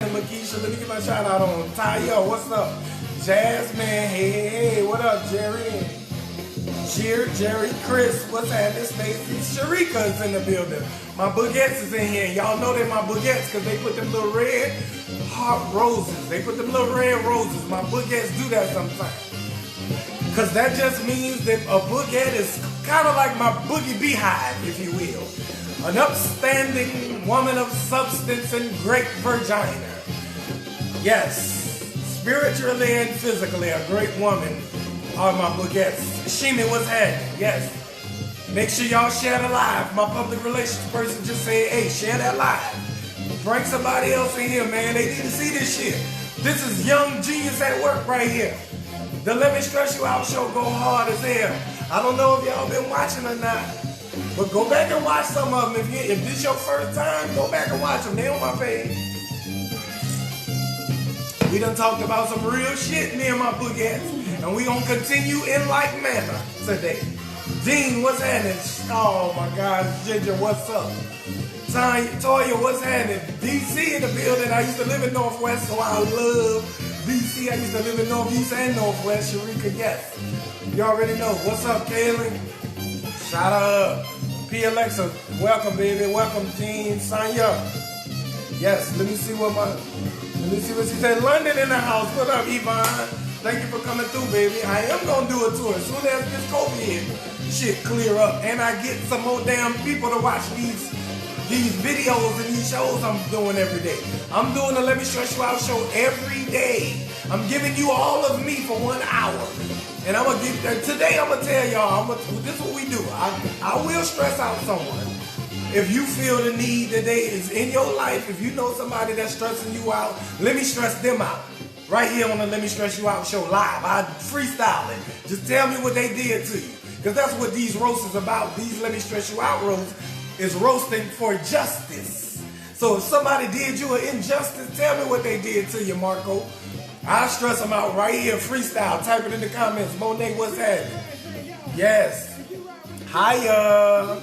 Kaylin, Makisha. Let me get my shout out on Taya. What's up? Jasmine. Hey. What up, Jerry? Jerry, Chris. What's happening? Stacy. Sharika is in the building. My Boogettes is in here. Y'all know they're my Boogettes because they put them little red heart roses. They put them little red roses. My Boogettes do that sometimes. Because that just means that a Boogette is kind of like my Boogie Beehive, if you will. An upstanding woman of substance and great vagina. Yes, spiritually and physically, a great woman are my Boogettes. Shimi, what's happening? Yes. Make sure y'all share the live. My public relations person just said, hey, share that live. Bring somebody else in here, man. They need to see this shit. This is young genius at work right here. The Let Me Stress You Out show go hard as hell. I don't know if y'all been watching or not, but go back and watch some of them. If this your first time, go back and watch them. They on my page. We done talked about some real shit, me and my Boogettes, and we gonna continue in like manner today. Dean, what's happening? Oh my God, Ginger, what's up? Toya, what's happening? DC in the building. I used to live in Northwest, so I love DC. I used to live in Northeast and Northwest. Sharika, yes. You already know. What's up, Kaylin? Shout out. P. Alexa, welcome, baby. Welcome, Jean. Sign up. Yes, let me see what she said. London in the house. What up, Yvonne? Thank you for coming through, baby. I am going to do a tour as soon as this COVID shit clear up and I get some more damn people to watch these videos and these shows I'm doing every day. I'm doing the Let Me Stress You Out show every day. I'm giving you all of me for 1 hour. And I'm going to give, today I'm going to tell y'all, this is what we do. I will stress out someone. If you feel the need that is in your life, if you know somebody that's stressing you out, let me stress them out. Right here on the Let Me Stress You Out show live. I freestyle it. Just tell me what they did to you. Because that's what these roasts is about. These Let Me Stress You Out roasts is roasting for justice. So if somebody did you an injustice, tell me what they did to you, Marco. I'll stress them out right here, freestyle. Type it in the comments. Monet, what's happening? Yes. Hiya.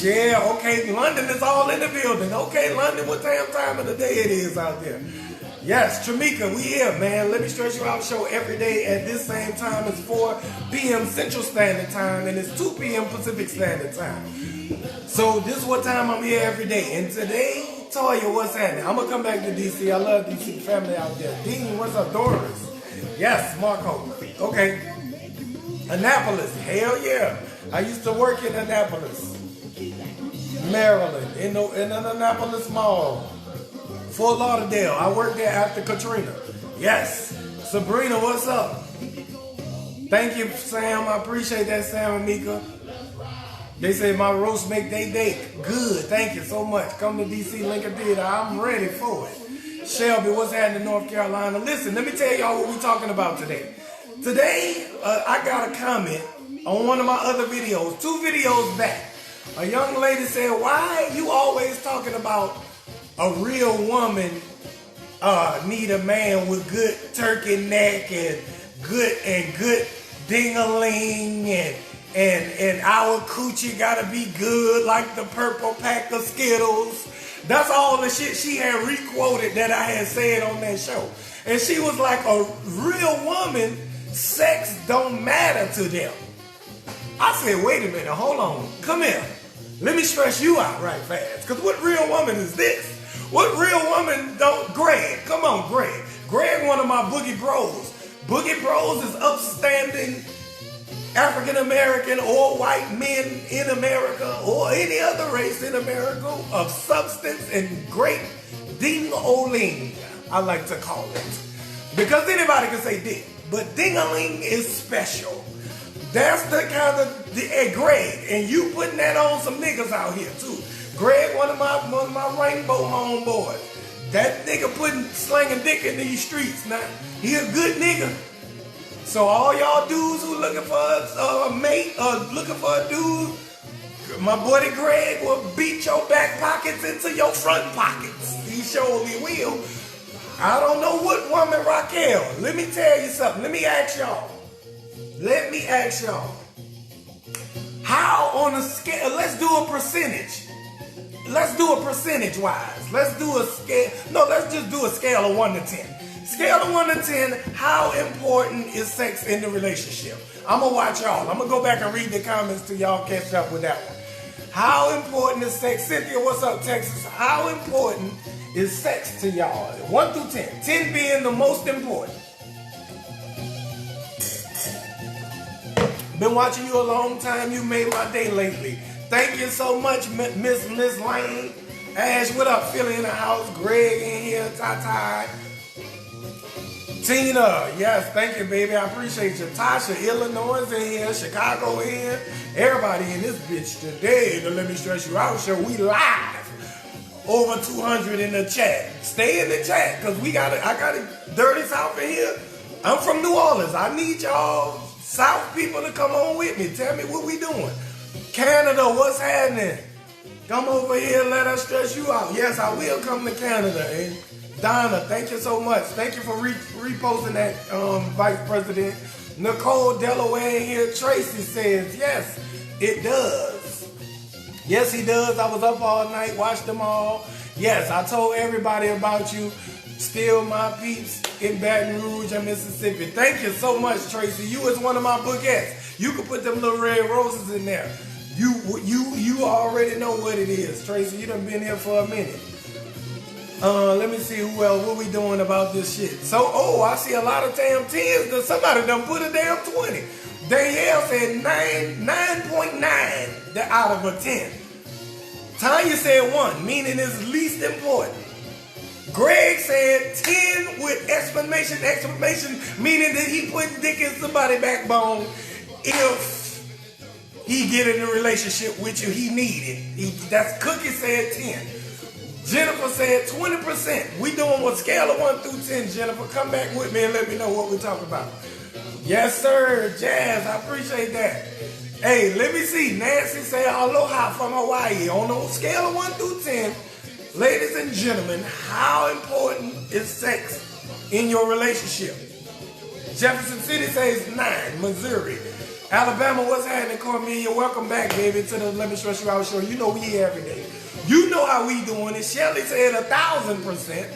Yeah, okay, London is all in the building. Okay, London, what time of the day it is out there? Yes, Tramika, we here, man. Let Me Stress You Out show every day at this same time. It's 4 p.m. Central Standard Time, and it's 2 p.m. Pacific Standard Time. So this is what time I'm here every day. And today, Toya, what's happening? I'm going to come back to D.C. I love D.C. family out there. Dean, what's up? Doris. Yes, Marco. Okay. Annapolis. Hell yeah. I used to work in Annapolis, Maryland, in an Annapolis Mall. Fort Lauderdale. I worked there after Katrina. Yes. Sabrina, what's up? Thank you, Sam. I appreciate that, Sam and Mika. They say my roast make they day. Good. Thank you so much. Come to DC Lincoln Theater. I'm ready for it. Shelby, what's happening in North Carolina? Listen, let me tell y'all what we're talking about today. Today, I got a comment on one of my other videos, 2 videos back. A young lady said, why you always talking about a real woman need a man with good turkey neck and good ding-a-ling and our coochie gotta be good like the purple pack of Skittles. That's all the shit she had re-quoted that I had said on that show. And she was like, a real woman, sex don't matter to them. I said, wait a minute, hold on, come here. Let me stress you out right fast. Because what real woman is this? What real woman don't, Greg, come on, Greg. Greg, one of my Boogie Bros. Boogie Bros is upstanding African-American or white men in America or any other race in America of substance and great ding-o-ling, I like to call it. Because anybody can say dick, but ding-a-ling is special. That's the kind of, Greg, and you putting that on some niggas out here too. Greg, one of my rainbow homeboys. That nigga slinging dick in these streets now. He a good nigga. So all y'all dudes who looking for a mate or looking for a dude, my buddy Greg will beat your back pockets into your front pockets. He surely will. I don't know what woman, Raquel. Let me tell you something. Let me ask y'all. How on a scale, let's do a percentage. let's do a percentage wise. Let's do a scale. No, let's just do a scale of 1 to 10. Scale of 1 to 10, how important is sex in the relationship? I'm going to watch y'all. I'm going to go back and read the comments till y'all catch up with that one. How important is sex? Cynthia, what's up, Texas? How important is sex to y'all? 1 through 10. 10 being the most important. Been watching you a long time. You made my day lately. Thank you so much, Miss Lane. Ash, what up? Philly in the house. Greg in here. Ty. Tina, yes, thank you, baby. I appreciate you. Tasha, Illinois in here. Chicago in here. Everybody in this bitch today. The Let Me Stress You Out show. We live. Over 200 in the chat. Stay in the chat, because I got it dirty south in here. I'm from New Orleans. I need y'all South people to come on with me. Tell me what we doing. Canada, what's happening? Come over here, let us stress you out. Yes, I will come to Canada. And Donna, thank you so much. Thank you for reposting that, Vice President. Nicole Delaware here. Tracy says, yes, it does. Yes, he does. I was up all night, watched them all. Yes, I told everybody about you. Still my peeps in Baton Rouge and Mississippi. Thank you so much, Tracy. You is one of my bookettes. You can put them little red roses in there. You already know what it is, Tracy. You done been here for a minute. Let me see who else. What we doing about this shit? So, I see a lot of damn 10s. Somebody done put a damn 20. Danielle said 9.9 out of a 10. Tanya said 1, meaning it's least important. Greg said 10 with exclamation, meaning that he put dick in somebody's backbone if he get in a relationship with you. He needed. That's Cookie said 10. Jennifer said 20%. We doing a scale of 1 through 10, Jennifer. Come back with me and let me know what we're talking about. Yes, sir. Jazz, I appreciate that. Hey, let me see. Nancy said aloha from Hawaii. On a scale of 1 through 10, ladies and gentlemen, how important is sex in your relationship? Jefferson City says 9. Missouri. Alabama, what's happening, Cornelia? Welcome back, baby, to the Let Me Stress You Out show. You know we here every day. You know how we doing it. Shelly said 1,000%,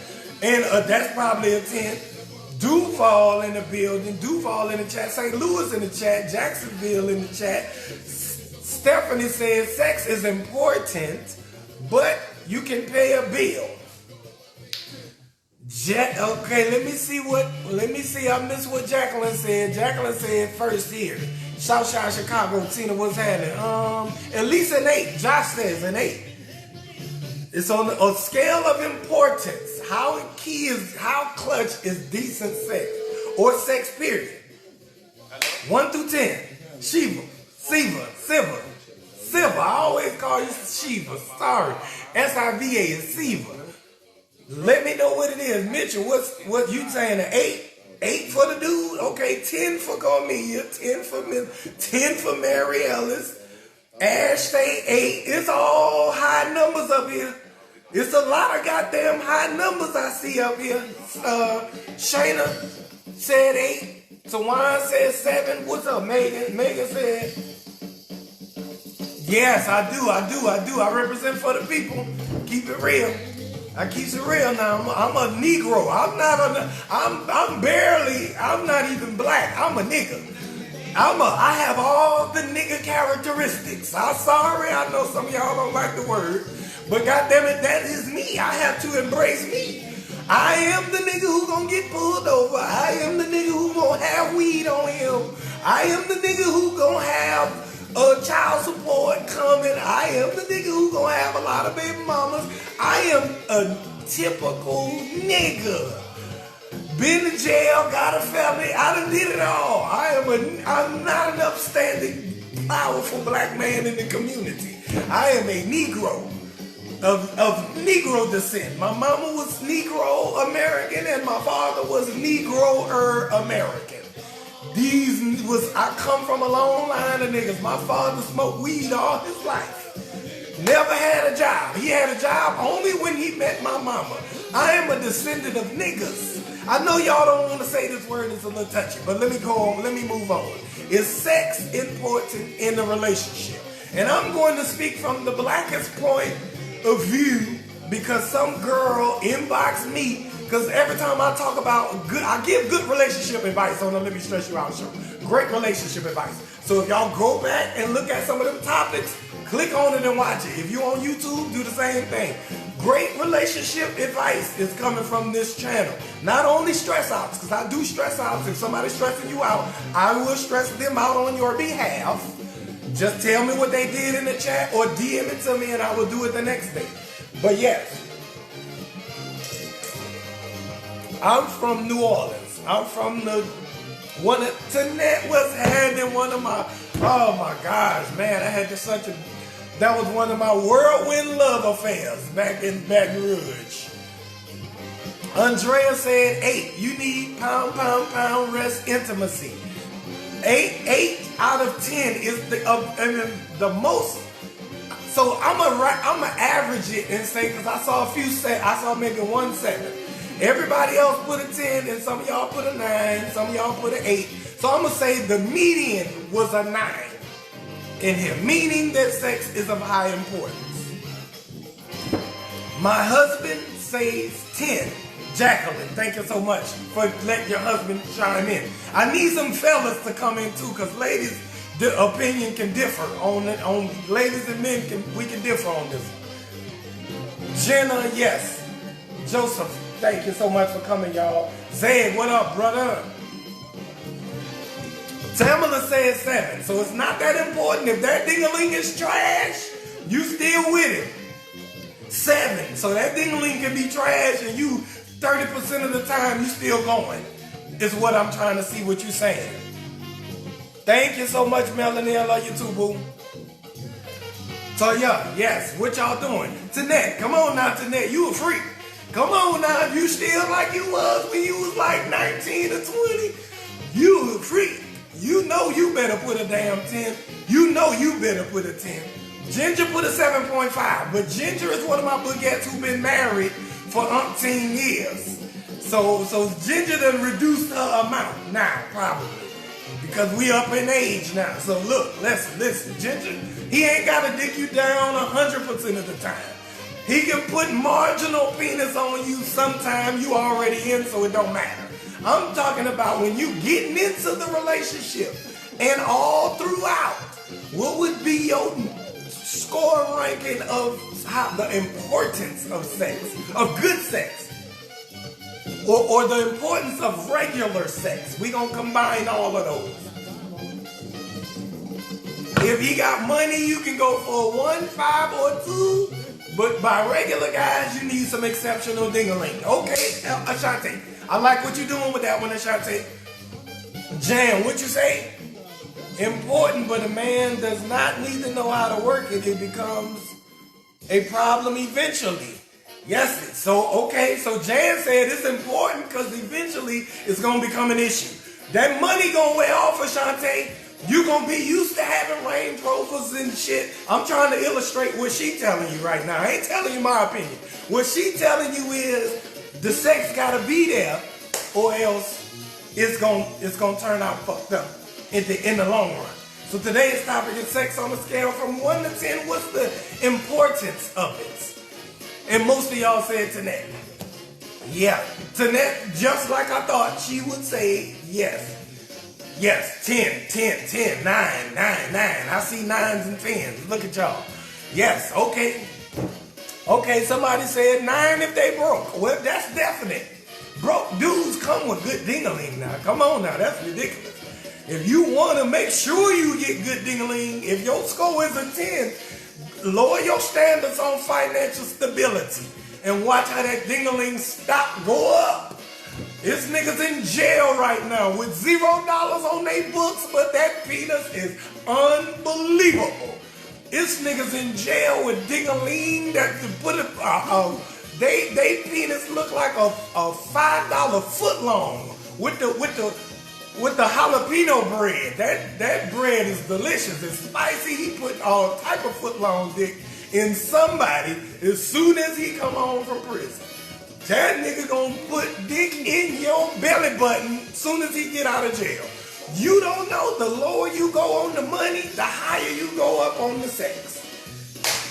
and that's probably a 10. Duval in the building. Duval in the chat. St. Louis in the chat. Jacksonville in the chat. Stephanie says sex is important, but you can pay a bill. Okay, let me see. I missed what Jacqueline said. Jacqueline said first here. Southside Chicago. Tina, what's happening? At least an 8. Josh says an 8. It's on a scale of importance. How clutch is decent sex or sex period? 1 through 10. Siva. I always call you Shiva. Sorry. SIVA is Siva. Let me know what it is. Mitchell, what you saying? An 8? 8 for the dude? Okay, 10 for Cornelia, 10 for Mary Ellis. Ash say 8. It's all high numbers up here. It's a lot of goddamn high numbers I see up here. Shayna said 8. Tawana said 7. What's up, Megan? Megan said, yes, I do. I represent for the people. Keep it real. I keep it real now. I'm a Negro. I'm not even black. I'm a nigga. I have all the nigga characteristics. I'm sorry. I know some of y'all don't like the word. But goddammit, that is me. I have to embrace me. I am the nigga who gonna get pulled over. I am the nigga who gonna have weed on him. I am the nigga who gonna have child support coming. I am the nigga who gonna have a lot of baby mamas. I am a typical nigga. Been to jail, got a family. I done did it all. I'm not an upstanding, powerful black man in the community. I am a Negro. Of Negro descent. My mama was Negro American and my father was Negro American. I come from a long line of niggas. My father smoked weed all his life. Never had a job. He had a job only when he met my mama. I am a descendant of niggas. I know y'all don't want to say this word, it's a little touchy, but let me go on, let me move on. Is sex important in a relationship? And I'm going to speak from the blackest point a view because some girl inboxed me. Because every time I talk about good, I give good relationship advice on the Let Me Stress You Out show. Great relationship advice. So if y'all go back and look at some of them topics, click on it and watch it. If you on YouTube, do the same thing. Great relationship advice is coming from this channel. Not only stress outs, because I do stress outs. If somebody's stressing you out, I will stress them out on your behalf. Just tell me what they did in the chat or DM it to me and I will do it the next day. But yes, I'm from New Orleans. I'm from the one that Tanette was having one of my, oh my gosh, man, I had just such a, that was one of my whirlwind love affairs back in Baton Rouge. Andrea said 8. You need pound, pound, pound rest intimacy. 8 out of 10 is the most. So I'm a average it and say, because I saw I saw maybe 1 7. Everybody else put a 10 and some of y'all put a 9, some of y'all put an 8. So I'm going to say the median was a 9 in here, meaning that sex is of high importance. My husband says 10. Jacqueline, thank you so much for letting your husband chime in. I need some fellas to come in too, because ladies, the opinion can differ on it. On ladies and men, we can differ on this. Jenna, yes. Joseph, thank you so much for coming, y'all. Zed, what up, brother? Tamala says 7, so it's not that important. If that ding-a-ling is trash, you still with it. 7, so that ding-a-ling can be trash and you 30% of the time you still going. Is what I'm trying to see what you're saying. Thank you so much, Melanie. I love you too, boo. So yeah, yes, what y'all doing? Tanette, come on now, Tanette, you a freak. Come on now, if you still like you was when you was like 19 or 20, you a freak. You know you better put a damn 10. You know you better put a 10. Ginger put a 7.5, but Ginger is one of my boogettes who've been married for umpteen years. So Ginger done reduced her amount now, probably. Because we up in age now. So look, listen, Ginger, he ain't gotta dick you down 100% of the time. He can put marginal penis on you sometime you already in, so it don't matter. I'm talking about when you getting into the relationship and all throughout, what would be your score ranking of the importance of sex, of good sex, or the importance of regular sex? We gonna combine all of those. If he got money, you can go for a 1, 5, or 2. But by regular guys, you need some exceptional ding-a-ling. Okay, Ashante. I like what you're doing with that one, Ashante. Jan, what you say? Important, but a man does not need to know how to work it. It becomes a problem eventually. Yes, so Jan said it's important because eventually it's going to become an issue. That money going to wear off, Ashante. You gonna be used to having Range Rovers and shit. I'm trying to illustrate what she telling you right now. I ain't telling you my opinion. What she telling you is the sex gotta be there, or else it's gonna turn out fucked up in the long run. So today's topic is sex on a scale from 1 to 10. What's the importance of it? And most of y'all said Tanette. Yeah, Tanette, just like I thought she would say yes. Yes, 10, 9, 9. I see 9s and 10s. Look at y'all. Yes, okay. Okay, somebody said 9 if they broke. Well, that's definite. Broke dudes come with good ding-a-ling now. Come on now, that's ridiculous. If you want to make sure you get good ding-a-ling, if your score is a 10, lower your standards on financial stability and watch how that ding-a-ling stock go up. This nigga's in jail right now with $0 on their books, but that penis is unbelievable. This nigga's in jail with ding-a-ling that to put it, they penis look like a $5 foot long with the jalapeno bread. That bread is delicious. It's spicy. He put all type of foot long dick in somebody as soon as he come home from prison. That nigga gonna put dick in your belly button soon as he get out of jail. You don't know, the lower you go on the money, the higher you go up on the sex.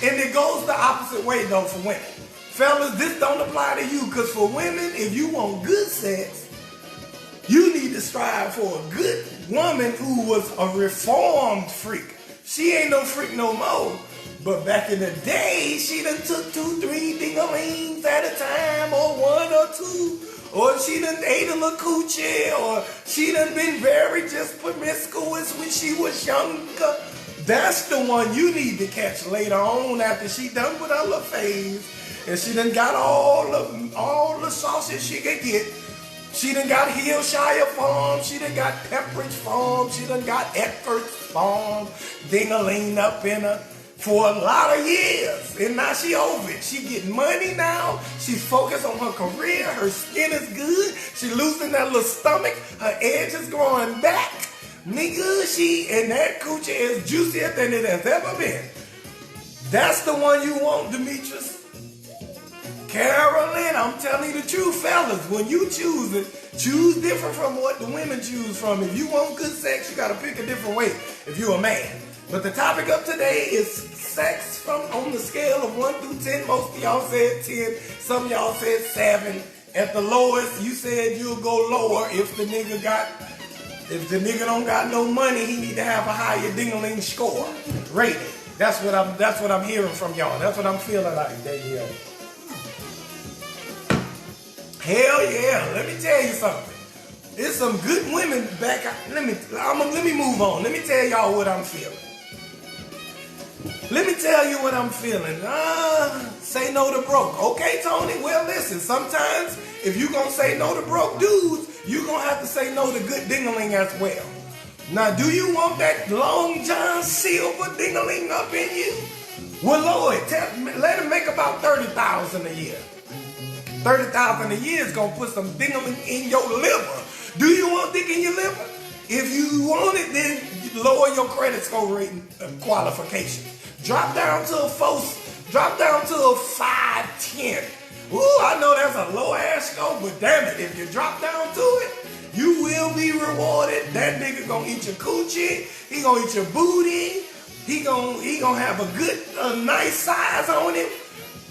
And it goes the opposite way though for women. Fellas, this don't apply to you, because for women, if you want good sex, you need to strive for a good woman who was a reformed freak. She ain't no freak no more. But back in the day, she done took 2, 3 ding-a-lings at a time, or 1 or 2. Or she done ate a little coochie, or she done been very just promiscuous when she was younger. That's the one you need to catch later on after she done with her little phase. And she done got all the sauces she could get. She done got Hillshire Farm, she done got Pepperidge Farm, she done got Eckerd's Farm, ding-a-ling up in her for a lot of years. And now she over it. She getting money now. She's focused on her career. Her skin is good. She losing that little stomach. Her edge is growing back. Nigga, and that coochie is juicier than it has ever been. That's the one you want, Demetrius. Carolyn, I'm telling you the truth, fellas. When you choose it, choose different from what the women choose from. If you want good sex, you gotta pick a different way if you're a man. But the topic of today is sex from on the scale of 1 through 10. Most of y'all said 10. Some of y'all said 7. At the lowest, you said you'll go lower if the nigga don't got no money. He need to have a higher ding-a-ling score rating. That's what I'm hearing from y'all. That's what I'm feeling like. There you go. Hell yeah, let me tell you something. There's some good women back. Let me move on. Let me tell y'all what I'm feeling. Let me tell you what I'm feeling. Say no to broke. Okay, Tony? Well, listen, sometimes if you're going to say no to broke dudes, you're going to have to say no to good ding-a-ling as well. Now, do you want that Long John Silver ding-a-ling up in you? Well, Lord, let him make about $30,000 a year. $30,000 a year is gonna put some ding-a-ling in your liver. Do you want dick in your liver? If you want it, then lower your credit score rating qualification. Drop down to a 510. Ooh, I know that's a low ass score, but damn it, if you drop down to it, you will be rewarded. That nigga gonna eat your coochie. He gonna eat your booty. He gonna have a good, nice size on him.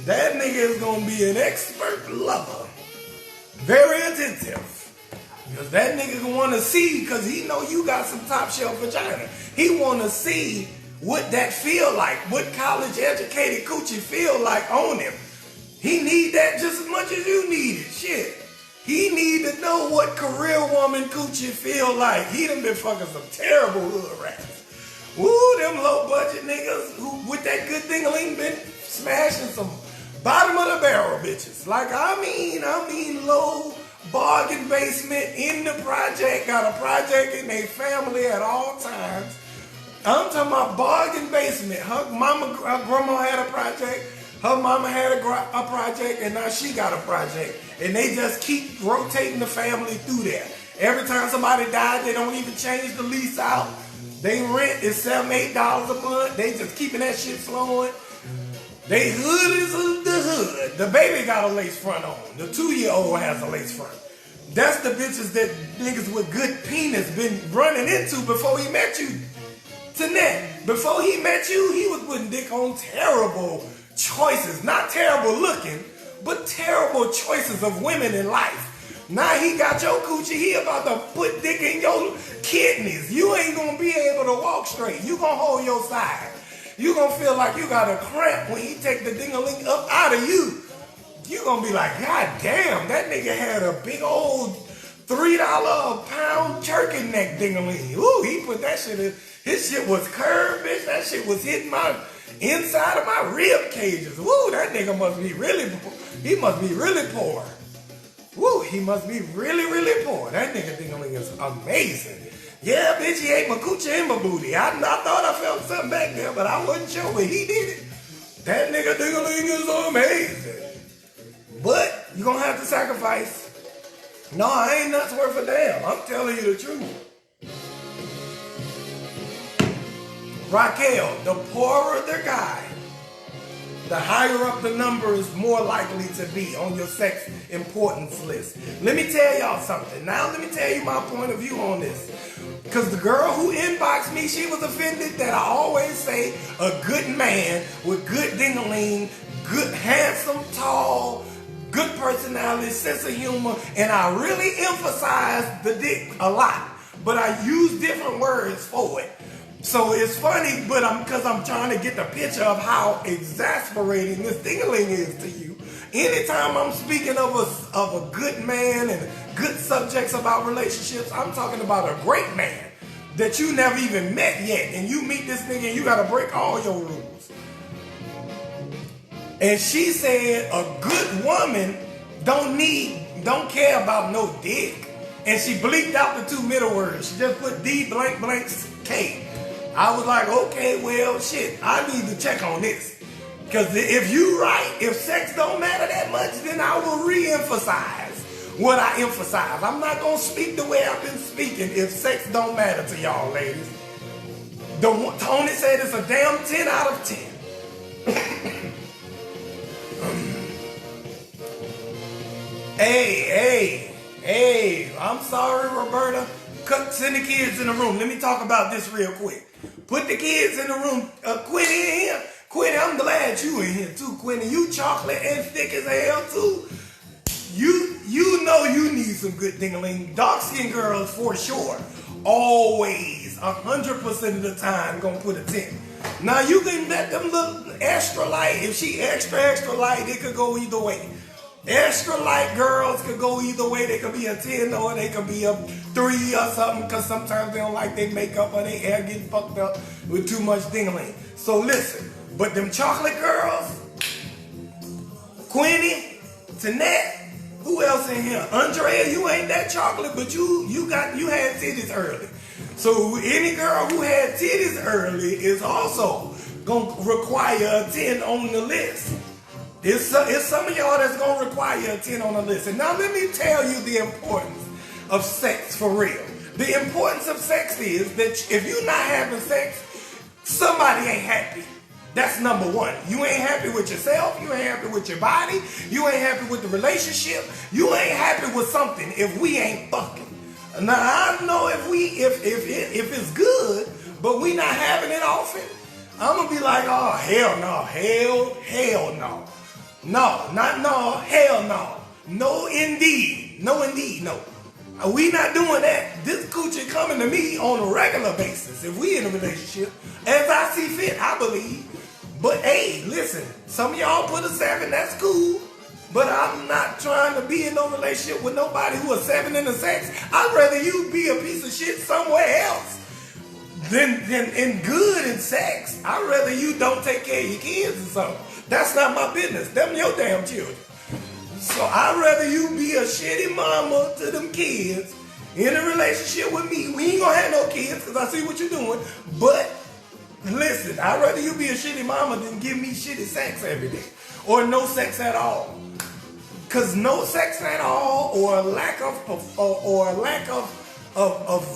That nigga is gonna be an expert lover. Very attentive. Because that nigga gonna wanna see, because he know you got some top shelf vagina. He wanna see what that feel like, what college educated coochie feel like on him. He need that just as much as you need it. Shit. He need to know what career woman coochie feel like. He done been fucking some terrible hood rats. Woo, them low budget niggas who with that good ding-a-ling been smashing some bottom of the barrel bitches. Like I mean low bargain basement in the project, got a project in their family at all times. I'm talking about bargain basement. Her grandma had a project, her mama had a project, and now she got a project. And they just keep rotating the family through there. Every time somebody died, they don't even change the lease out. They rent is $7, $8 a month. They just keeping that shit flowing. They hood is the hood. The baby got a lace front on. The 2-year-old has a lace front. That's the bitches that niggas with good penis been running into before he met you. Tonight, before he met you, he was putting dick on terrible choices. Not terrible looking, but terrible choices of women in life. Now he got your coochie, he about to put dick in your kidneys. You ain't gonna be able to walk straight. You gonna hold your side. You gonna feel like you got a cramp when he take the ding-a-ling up out of you. You gonna be like, God damn, that nigga had a big old $3 a pound turkey neck ding-a-ling. Ooh, he put that shit in. His shit was curved, bitch. That shit was hitting my inside of my rib cages. Woo, that nigga must be really poor. Woo, he must be really poor. That nigga ding-a-ling is amazing. Yeah, bitch, he ate my coochie and my booty. I thought I felt something back there, but I wasn't sure, but he did it. That nigga ding-a-ling is amazing. But you gonna have to sacrifice. No, I ain't nuts worth a damn. I'm telling you the truth. Raquel, the poorer the guy, the higher up the number is more likely to be on your sex importance list. Let me tell y'all something. Now let me tell you my point of view on this. Because the girl who inboxed me, she was offended that I always say a good man with good ding-a-ling, good, handsome, tall, good personality, sense of humor, and I really emphasize the dick a lot. But I use different words for it. So it's funny, but because I'm trying to get the picture of how exasperating this ding-a-ling is to you. Anytime I'm speaking of a good man and good subjects about relationships, I'm talking about a great man that you never even met yet. And you meet this nigga and you gotta break all your rules. And she said a good woman don't care about no dick. And she bleeped out the two middle words. She just put D blank blank K. I was like, okay, well, shit, I need to check on this. Because if you right, if sex don't matter that much, then I will re-emphasize what I emphasize. I'm not going to speak the way I've been speaking if sex don't matter to y'all, ladies. Tony said it's a damn 10 out of 10. Hey, I'm sorry, Roberta. Send the kids in the room. Let me talk about this real quick. Put the kids in the room. Quinny in here. Quinny, I'm glad you in here too, Quinny. You chocolate and thick as hell too. You know you need some good ding-a-ling. Dark-skinned girls for sure. Always, 100% of the time, gonna put a 10. Now you can let them look extra light. If she extra light, it could go either way. Extra light girls could go either way. They could be a 10 or they could be a 3 or something, because sometimes they don't like their makeup or their hair getting fucked up with too much ding-a-ling. So listen, but them chocolate girls, Quinny, Tanette, who else in here? Andrea, you ain't that chocolate, but you had titties early. So any girl who had titties early is also gonna require a 10 on the list. It's some of y'all that's gonna require a 10 on the list. And now let me tell you the importance of sex for real. The importance of sex is that if you're not having sex, somebody ain't happy. That's number one. You ain't happy with yourself. You ain't happy with your body. You ain't happy with the relationship. You ain't happy with something if we ain't fucking. Now I know if it's good, but we not having it often, I'm gonna be like, oh hell no, hell no. No, not no, hell no. No indeed. No indeed, no. We not doing that. This coochie coming to me on a regular basis if we in a relationship, as I see fit, I believe. But hey, listen, some of y'all put a 7, that's cool. But I'm not trying to be in no relationship with nobody who is 7 in the sex. I'd rather you be a piece of shit somewhere else than in good in sex. I'd rather you don't take care of your kids or something. That's not my business. Them your damn children. So I'd rather you be a shitty mama to them kids in a relationship with me. We ain't gonna have no kids because I see what you're doing. But listen, I'd rather you be a shitty mama than give me shitty sex every day. Or no sex at all. Because no sex at all or a lack of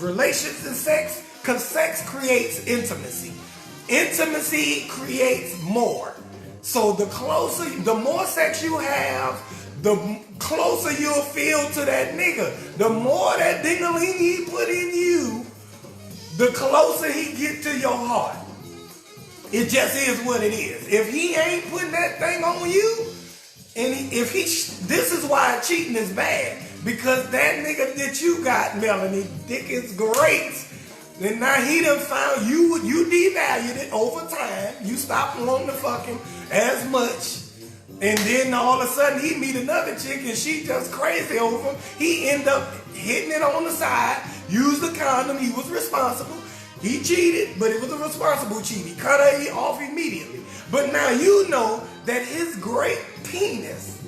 relations and sex, because sex creates intimacy. Intimacy creates more. So the more sex you have, the closer you'll feel to that nigga. The more that ding-a-ling he put in you, the closer he get to your heart. It just is what it is. If he ain't putting that thing on you, and this is why cheating is bad. Because that nigga that you got, Melanie, dick is great. And now he done found you devalued it over time. You stopped wanting to fuck him as much. And then all of a sudden he meet another chick and she just crazy over him. He end up hitting it on the side, used the condom, he was responsible. He cheated, but it was a responsible cheat. He cut her off immediately. But now you know that his great penis,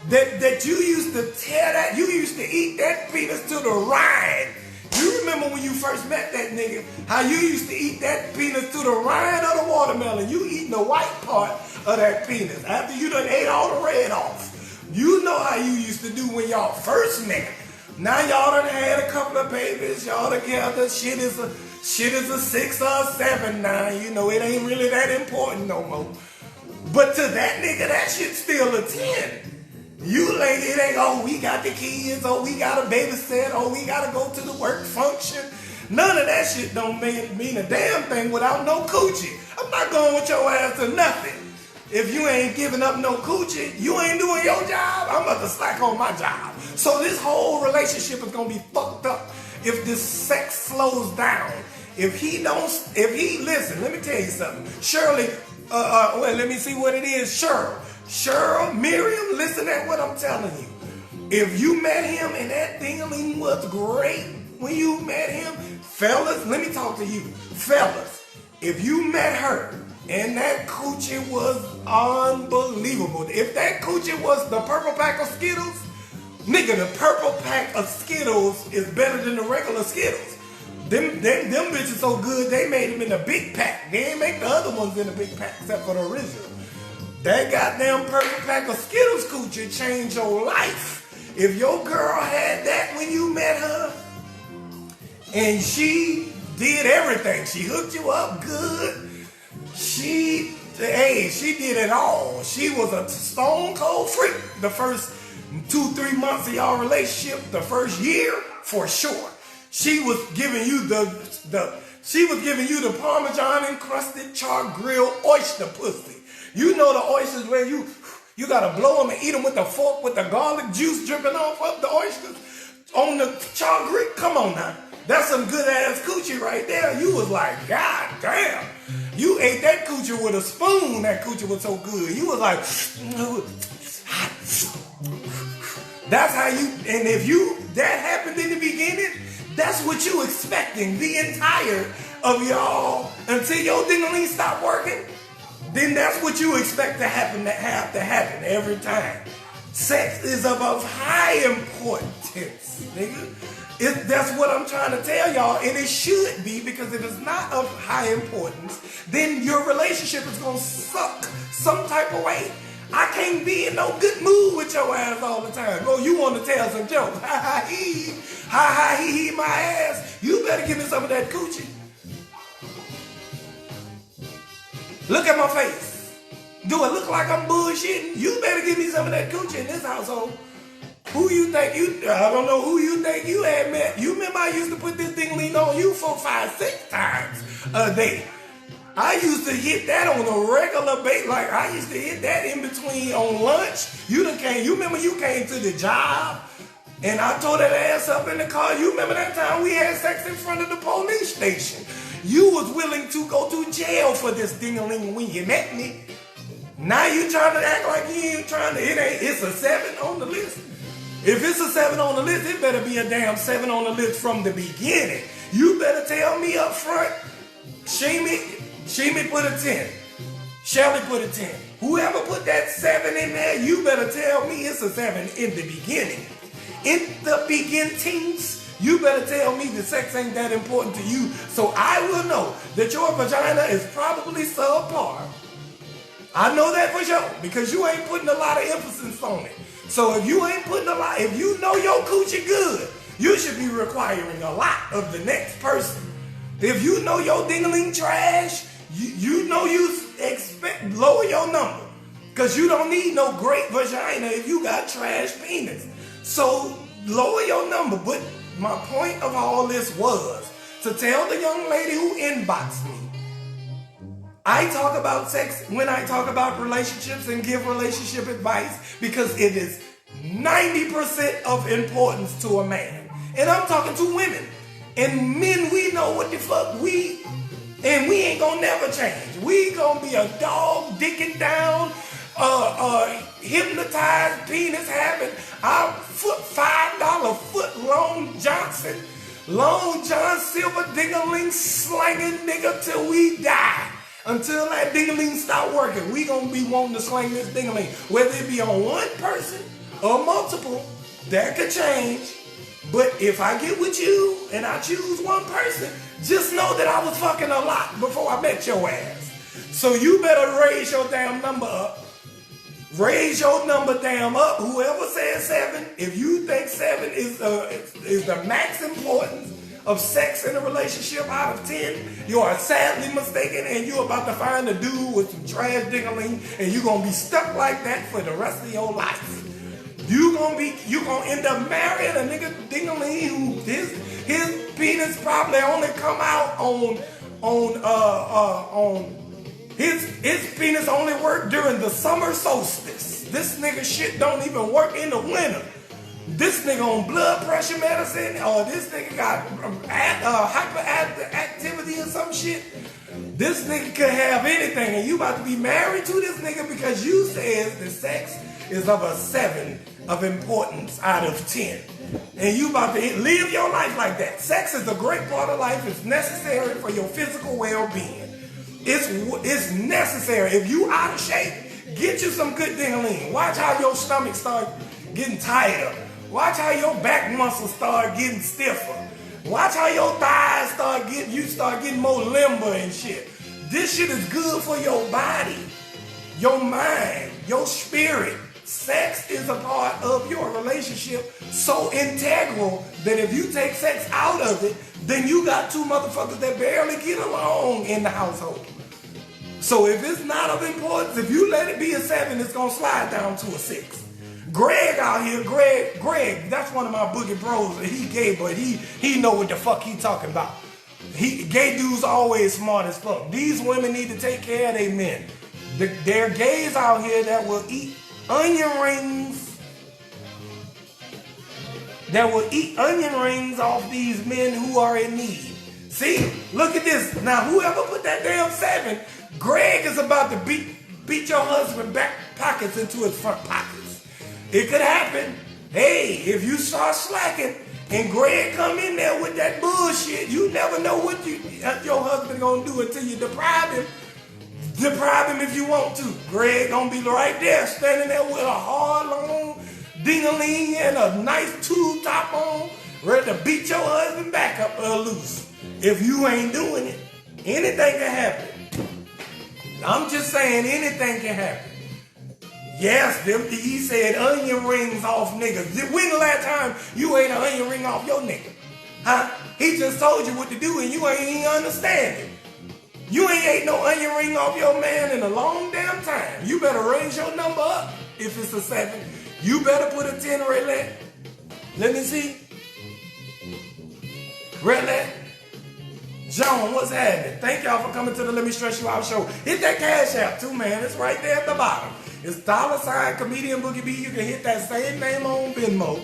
that you used to tear that, you used to eat that penis to the rind. You remember when you first met that nigga, how you used to eat that penis to the rind of the watermelon. You eating the white part of that penis after you done ate all the red off. You know how you used to do when y'all first met. Now y'all done had a couple of babies, y'all together. Shit is a 6 or a 7 now. You know, it ain't really that important no more. But to that nigga, that shit's still a 10. You like, it ain't, oh, we got the kids, oh, we got a babysit, oh, we gotta go to the work function. None of that shit don't mean a damn thing without no coochie. I'm not going with your ass to nothing. If you ain't giving up no coochie, you ain't doing your job, I'm about to slack on my job. So this whole relationship is gonna be fucked up if this sex slows down. Listen, let me tell you something. Shirley, let me see what it is. Cheryl, Miriam, listen at what I'm telling you. If you met him and that thing was great when you met him, fellas, let me talk to you. Fellas, if you met her and that coochie was unbelievable, if that coochie was the purple pack of Skittles, nigga, the purple pack of Skittles is better than the regular Skittles. Them bitches so good, they made them in a big pack. They ain't make the other ones in a big pack except for the original. That goddamn purple pack of Skittles coochie changed your life. If your girl had that when you met her, and she did everything. She hooked you up good. She did it all. She was a stone cold freak the first 2-3 months of y'all relationship, the first year, for sure. She was giving you the Parmesan encrusted char grilled oyster pussy. You know the oysters where you gotta blow them and eat them with the fork with the garlic juice dripping off of the oysters on the char grill. Come on now. That's some good ass coochie right there. You was like, God damn. You ate that coochie with a spoon. That coochie was so good. You was like, that's how you, and if that happened in the beginning, that's what you expecting the entire of y'all until your ding-a-ling stop working. Then that's what you expect to happen every time. Sex is of high importance, nigga. That's what I'm trying to tell y'all, and it should be, because if it's not of high importance, then your relationship is gonna suck some type of way. I can't be in no good mood with your ass all the time. Oh, you want to tell some jokes? Ha ha he, my ass. You better give me some of that coochie. Look at my face. Do it look like I'm bullshitting? You better give me some of that coochie in this household. Who you think I don't know who you think you had met. You remember I used to put this thing lean on you 4, 5, 6 times a day. I used to hit that on a regular basis. Like, I used to hit that in between on lunch. You remember you came to the job and I tore that ass up in the car. You remember that time we had sex in front of the police station? You was willing to go to jail for this ding-a-ling when you met me. Now you trying to act like you ain't trying to, it's a 7 on the list. If it's a 7 on the list, it better be a damn 7 on the list from the beginning. You better tell me up front, Shimi put a 10. Shelly put a 10. Whoever put that 7 in there, you better tell me it's a 7 in the beginning. In the beginnings, you better tell me the sex ain't that important to you, so I will know that your vagina is probably subpar. I know that for sure, because you ain't putting a lot of emphasis on it. So if you ain't putting if you know your coochie good, you should be requiring a lot of the next person. If you know your ding-a-ling trash, you know you expect lower your number, because you don't need no great vagina if you got trash penis. So lower your number. But my point of all this was to tell the young lady who inboxed me, I talk about sex when I talk about relationships and give relationship advice, because it is 90% of importance to a man. And I'm talking to women. And men, we know what the fuck and we ain't gonna never change. We gonna be a dog dicking down, hypnotized penis having our $5 foot Long John Silver ding-a-ling slanging nigga till we die. Until that ding-a-ling stop working, we gonna be wanting to slang this ding-a-ling. Whether it be on one person or multiple, that could change. But if I get with you and I choose one person, just know that I was fucking a lot before I met your ass. So you better raise your damn number up. Raise your number damn up. Whoever says 7, if you think 7 is the max importance of sex in a relationship out of 10, you are sadly mistaken, and you're about to find a dude with some trash ding-a-ling, and you're gonna be stuck like that for the rest of your life. You gonna end up marrying a nigga ding-a-ling who his penis probably only come out on his penis only work during the summer solstice. This nigga shit don't even work in the winter. This nigga on blood pressure medicine, or this nigga got hyperactivity or some shit. This nigga could have anything, and you about to be married to this nigga because you said that sex is of a 7 of importance out of 10. And you about to live your life like that. Sex is a great part of life. It's necessary for your physical well-being. It's necessary. If you out of shape, get you some good ding-a-ling. Watch how your stomach start getting tighter. Watch how your back muscles start getting stiffer. Watch how your thighs start getting more limber and shit. This shit is good for your body, your mind, your spirit. Sex is a part of your relationship so integral that if you take sex out of it, then you got two motherfuckers that barely get along in the household. So if it's not of importance, if you let it be a 7, it's gonna slide down to a 6. Greg out here, Greg, that's one of my Boogie bros. He gay, but he know what the fuck he talking about. Gay dudes always smart as fuck. These women need to take care of their men. There are gays out here that will eat onion rings. That will eat onion rings off these men who are in need. See, look at this. Now, whoever put that damn 7, Greg is about to beat your husband back pockets into his front pockets. It could happen. Hey, if you start slacking and Greg come in there with that bullshit, you never know what your husband gonna do until you deprive him. Deprive him if you want to. Greg gonna be right there, standing there with a hard, long ding-a-ling and a nice tube top on, ready to beat your husband back up loose. If you ain't doing it, anything can happen. I'm just saying anything can happen. Yes, he said onion rings off niggas. When the last time you ate an onion ring off your nigga? Huh? He just told you what to do and you ain't even understanding. You ain't ate no onion ring off your man in a long damn time. You better raise your number up if it's a 7. You better put a 10 Redlet. Let me see. Redlet. John, what's happening? Thank y'all for coming to the Let Me Stress You Out show. Hit that Cash App too, man. It's right there at the bottom. It's $ comedian Boogie B. You can hit that same name on Venmo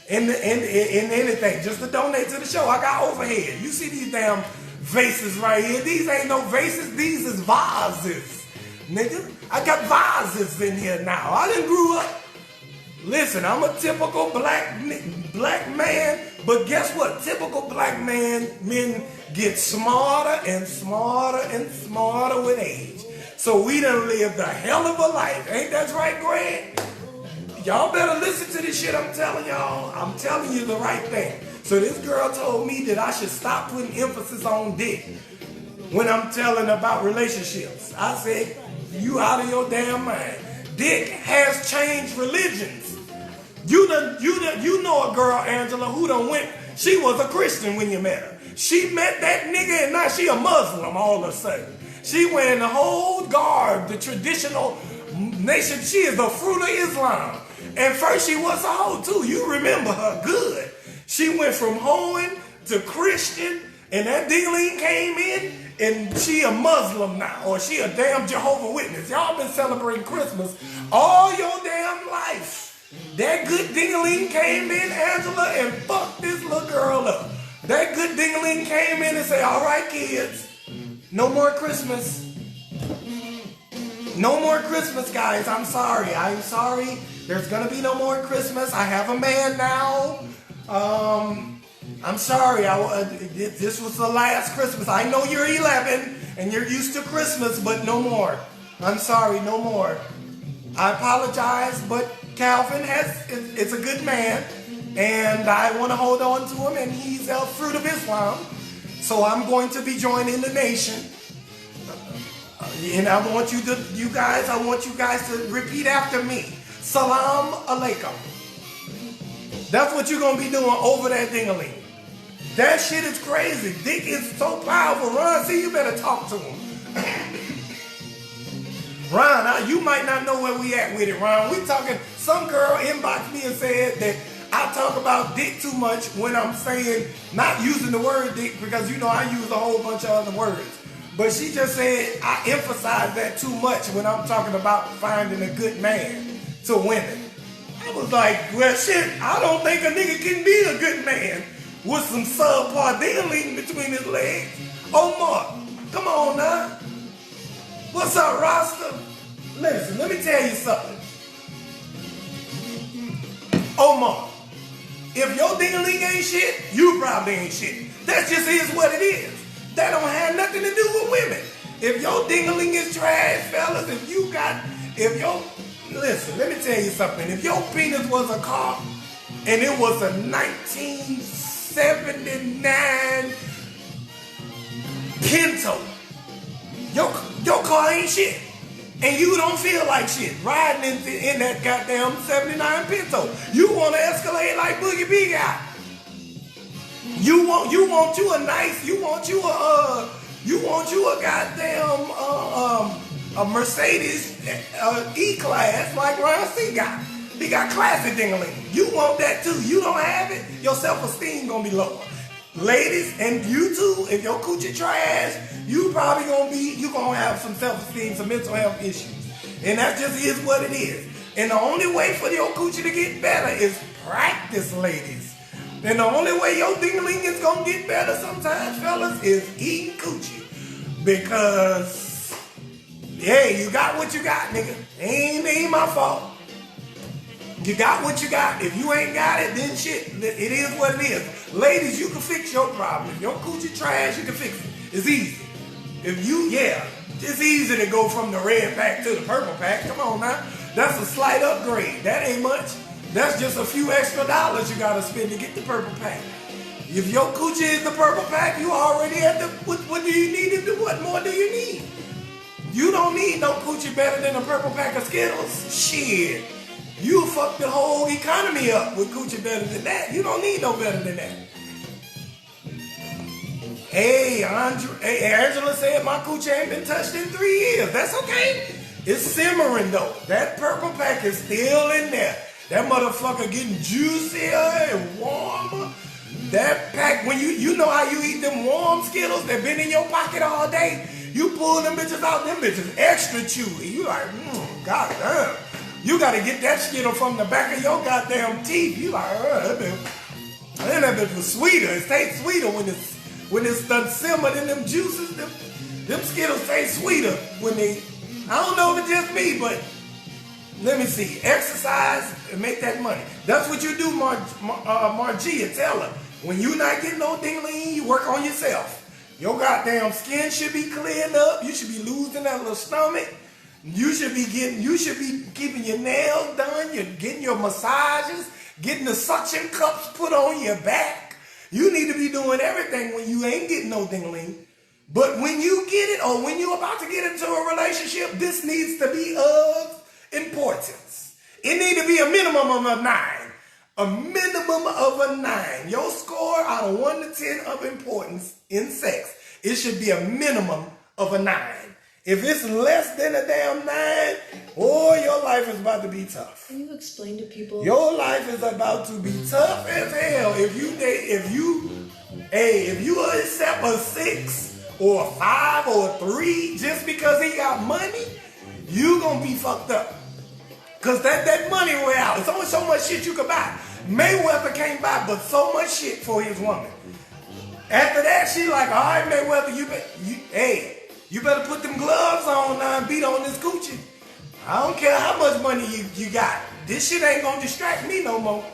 and anything just to donate to the show. I got overhead. You see these damn vases right here. These ain't no vases. These is vases. Nigga, I got vases in here now. I done grew up. Listen, I'm a typical black man, but guess what? Typical black men get smarter and smarter and smarter with age. So we done lived a hell of a life. Ain't that right, Greg? Y'all better listen to this shit I'm telling y'all. I'm telling you the right thing. So this girl told me that I should stop putting emphasis on dick when I'm telling about relationships. I said, you out of your damn mind. Dick has changed religions. You know a girl, Angela, who done went, she was a Christian when you met her. She met that nigga and now she a Muslim all of a sudden. She wearing the whole garb, the traditional nation. She is the fruit of Islam. And first she was a hoe too. You remember her good. She went from hoeing to Christian, and that ding-a-ling came in, and she a Muslim now, or she a damn Jehovah's Witness. Y'all been celebrating Christmas all your damn life. That good ding-a-ling came in, Angela, and fucked this little girl up. That good ding-a-ling came in and said, all right, kids, no more Christmas. No more Christmas, guys. I'm sorry. There's going to be no more Christmas. I have a man now. I'm sorry. This was the last Christmas. I know you're 11 and you're used to Christmas, but no more. I'm sorry, no more. I apologize, but Calvin is a good man, and I want to hold on to him, and he's a fruit of Islam. So I'm going to be joining the nation. And I want you guys to repeat after me. Salam alaikum. That's what you're going to be doing over that ding-a-ling. That shit is crazy. Dick is so powerful. Ron, see, you better talk to him. Ron, you might not know where we at with it, Ron. We talking, some girl inboxed me and said that I talk about dick too much when I'm saying, not using the word dick, because you know I use a whole bunch of other words. But she just said I emphasize that too much when I'm talking about finding a good man to women. I was like, well, shit, I don't think a nigga can be a good man with some subpar dingling between his legs. Omar, come on now. What's up, Rasta? Listen, let me tell you something. Omar, if your dingling ain't shit, you probably ain't shit. That just is what it is. That don't have nothing to do with women. If your dingling is trash, fellas, listen, let me tell you something. If your penis was a car and it was a 1979 Pinto, your car ain't shit. And you don't feel like shit riding in that goddamn 79 Pinto. You want to escalate like Boogie B got. You want you a goddamn a Mercedes E-Class like Ron C got. He got classic dingling. You want that too. You don't have it, your self-esteem gonna be lower. Ladies, and you too, if your coochie trash, you probably gonna have some self-esteem, some mental health issues. And that just is what it is. And the only way for your coochie to get better is practice, ladies. And the only way your dingling is gonna get better sometimes, fellas, is eating coochie. Because, hey, you got what you got, nigga. Ain't my fault. You got what you got. If you ain't got it, then shit, it is what it is. Ladies, you can fix your problem. If your coochie trash, you can fix it. It's easy. It's easy to go from the red pack to the purple pack. Come on now. That's a slight upgrade. That ain't much. That's just a few extra dollars you gotta spend to get the purple pack. If your coochie is the purple pack, you already at the, what do you need to do? What more do you need? You don't need no coochie better than a purple pack of Skittles. Shit. You fuck the whole economy up with coochie better than that. You don't need no better than that. Hey, Angela said my coochie ain't been touched in 3 years. That's okay. It's simmering though. That purple pack is still in there. That motherfucker getting juicier and warmer. That pack, when you know how you eat them warm Skittles that been in your pocket all day, you pull them bitches out, them bitches extra chewy. You like, goddamn. You gotta get that Skittle from the back of your goddamn teeth. You like, that bitch was sweeter. It tastes sweeter when it's done simmered in them juices. Them Skittles taste sweeter when they, I don't know if it's just me, but let me see. Exercise and make that money. That's what you do, Margia. Tell her. When you not getting no dingling, you work on yourself. Your goddamn skin should be cleared up. You should be losing that little stomach. You should be keeping your nails done. You're getting your massages, getting the suction cups put on your back. You need to be doing everything when you ain't getting no dingling. But when you get it, or when you're about to get into a relationship, this needs to be of importance. It needs to be a minimum of a 9. A minimum of a 9. Your score out of 1 to 10 of importance in sex, it should be a minimum of a 9. If it's less than a damn 9, your life is about to be tough. Can you explain to people? Your life is about to be tough as hell. If you accept a 6 or a 5 or a 3 just because he got money, you gonna be fucked up. Cause that money wear out. It's only so much shit you can buy. Mayweather can't buy but so much shit for his woman. After that, she like, all right, Mayweather, you better put them gloves on now and beat on this coochie. I don't care how much money you got. This shit ain't gonna distract me no more.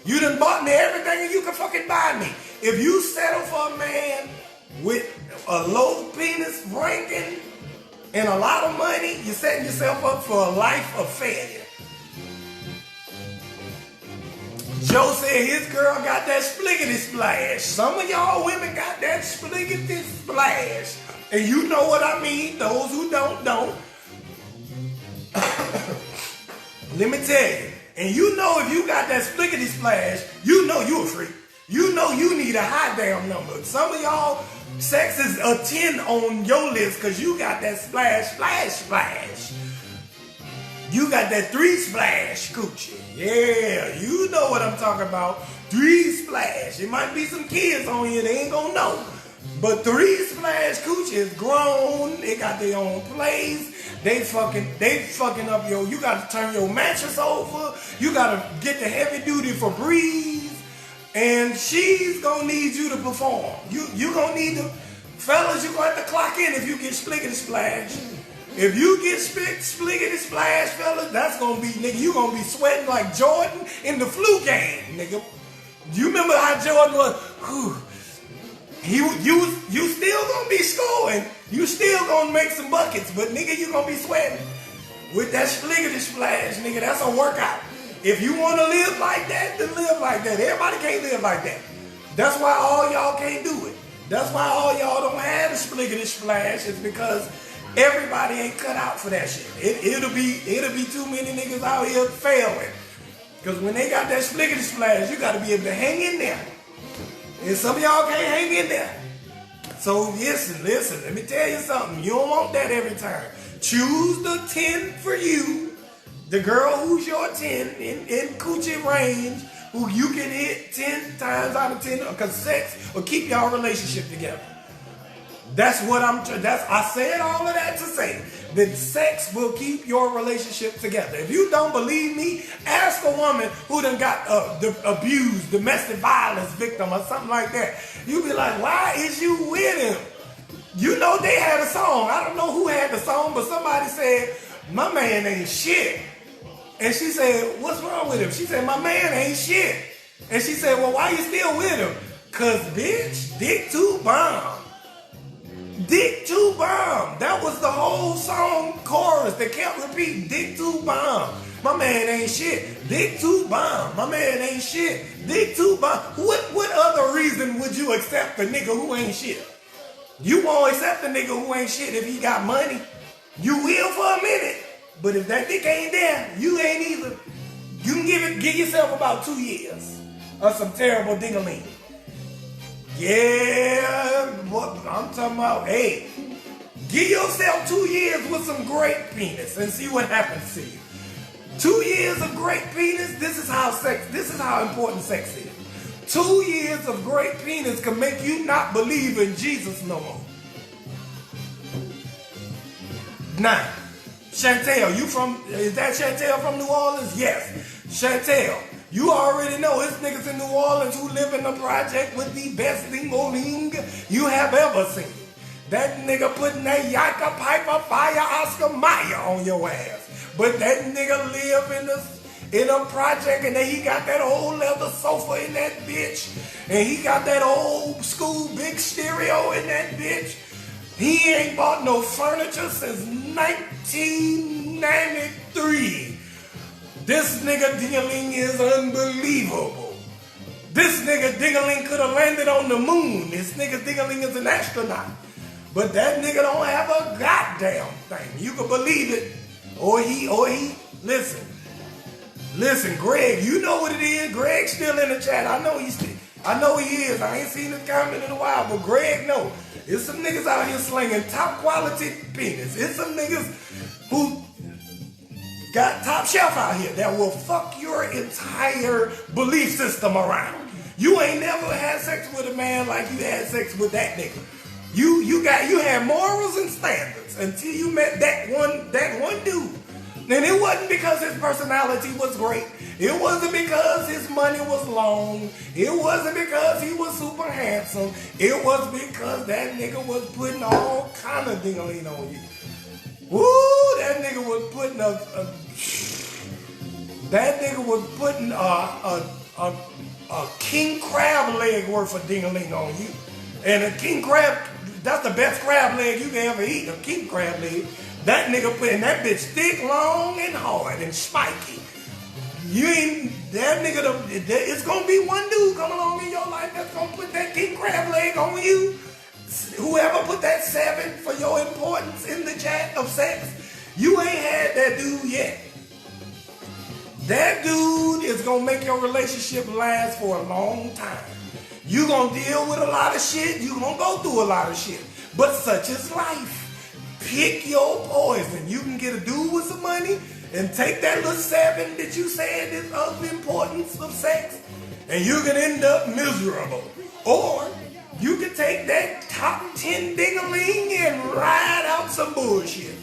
You done bought me everything and you can fucking buy me. If you settle for a man with a low penis ranking and a lot of money, you're setting yourself up for a life of failure. Joe said his girl got that spliggity splash. Some of y'all women got that spliggity splash. And you know what I mean. Those who don't. Let me tell you. And you know if you got that spliggity splash, you know you a freak. You know you need a high damn number. Some of y'all, sex is a 10 on your list because you got that splash, splash, splash. You got that 3 splash coochie. Yeah, you know what I'm talking about. 3 splash. It might be some kids on here, they ain't gonna know. But 3 splash coochie is grown. They got their own place. They fucking up you gotta turn your mattress over. You gotta get the heavy duty Febreze. And she's gonna need you to perform. You gonna need to, fellas, you gonna have to clock in if you get splickety splash. If you get splickety splash, fellas, that's gonna be, nigga, you gonna be sweating like Jordan in the flu game, nigga. You remember how Jordan was, whew, you still gonna be scoring. You still gonna make some buckets, but nigga, you gonna be sweating. With that splickety splash, nigga, that's a workout. If you want to live like that, then live like that. Everybody can't live like that. That's why all y'all can't do it. That's why all y'all don't have the splickety splash. It's because everybody ain't cut out for that shit. It'll be too many niggas out here failing. Because when they got that splickety splash, you got to be able to hang in there. And some of y'all can't hang in there. So listen, let me tell you something. You don't want that every time. Choose the 10 for you. The girl who's your 10 in coochie range, who you can hit 10 times out of 10, because sex will keep y'all relationship together. That's what I said all of that to say that sex will keep your relationship together. If you don't believe me, ask a woman who done got abused, domestic violence victim or something like that. You be like, why is you with him? You know they had a song. I don't know who had the song, but somebody said, my man ain't shit. And she said, what's wrong with him? She said, my man ain't shit. And she said, well, why you still with him? Cause bitch, dick too bomb. Dick too bomb. That was the whole song chorus. They kept repeating, dick too bomb. My man ain't shit. Dick too bomb. My man ain't shit. Dick too bomb. What other reason would you accept a nigga who ain't shit? You won't accept a nigga who ain't shit if he got money. You will for a minute. But if that dick ain't there, you ain't either. You can give yourself about 2 years of some terrible ding-a-ling. Yeah, what I'm talking about, hey, give yourself 2 years with some great penis and see what happens to you. 2 years of great penis, this is how important sex is. 2 years of great penis can make you not believe in Jesus no more. Now, Chantel, is that Chantel from New Orleans? Yes. Chantel, you already know it's niggas in New Orleans who live in the project with the best ding-o-ling you have ever seen. That nigga putting that Yaka Piper Fire Oscar Mayer on your ass. But that nigga live in a project and then he got that old leather sofa in that bitch. And he got that old school big stereo in that bitch. He ain't bought no furniture since 1993. This nigga Ding-a-ling is unbelievable. This nigga Ding-a-ling could have landed on the moon. This nigga Ding-a-ling is an astronaut. But that nigga don't have a goddamn thing. You can believe it. Or he, listen, Greg, you know what it is. Greg's still in the chat. I know he is. I ain't seen his comment in a while, but Greg know. There's some niggas out here slinging top quality penis. It's some niggas who got top shelf out here that will fuck your entire belief system around. You ain't never had sex with a man like you had sex with that nigga. You had morals and standards until you met that one dude. And it wasn't because his personality was great. It wasn't because his money was long. It wasn't because he was super handsome. It was because that nigga was putting all kind of ding-a-ling on you. Woo! That nigga was putting a king crab leg worth of ding-a-ling on you. And a king crab, that's the best crab leg you can ever eat, a king crab leg. That nigga putting that bitch thick, long, and hard, and spiky. It's gonna be one dude come along in your life that's gonna put that king crab leg on you. Whoever put that 7 for your importance in the chat of sex, you ain't had that dude yet. That dude is gonna make your relationship last for a long time. You gonna deal with a lot of shit. You gonna go through a lot of shit. But such is life. Pick your poison. You can get a dude with some money and take that little 7 that you said is of the importance of sex, and you can end up miserable. Or you can take that top 10 ding-a-ling and ride out some bullshit.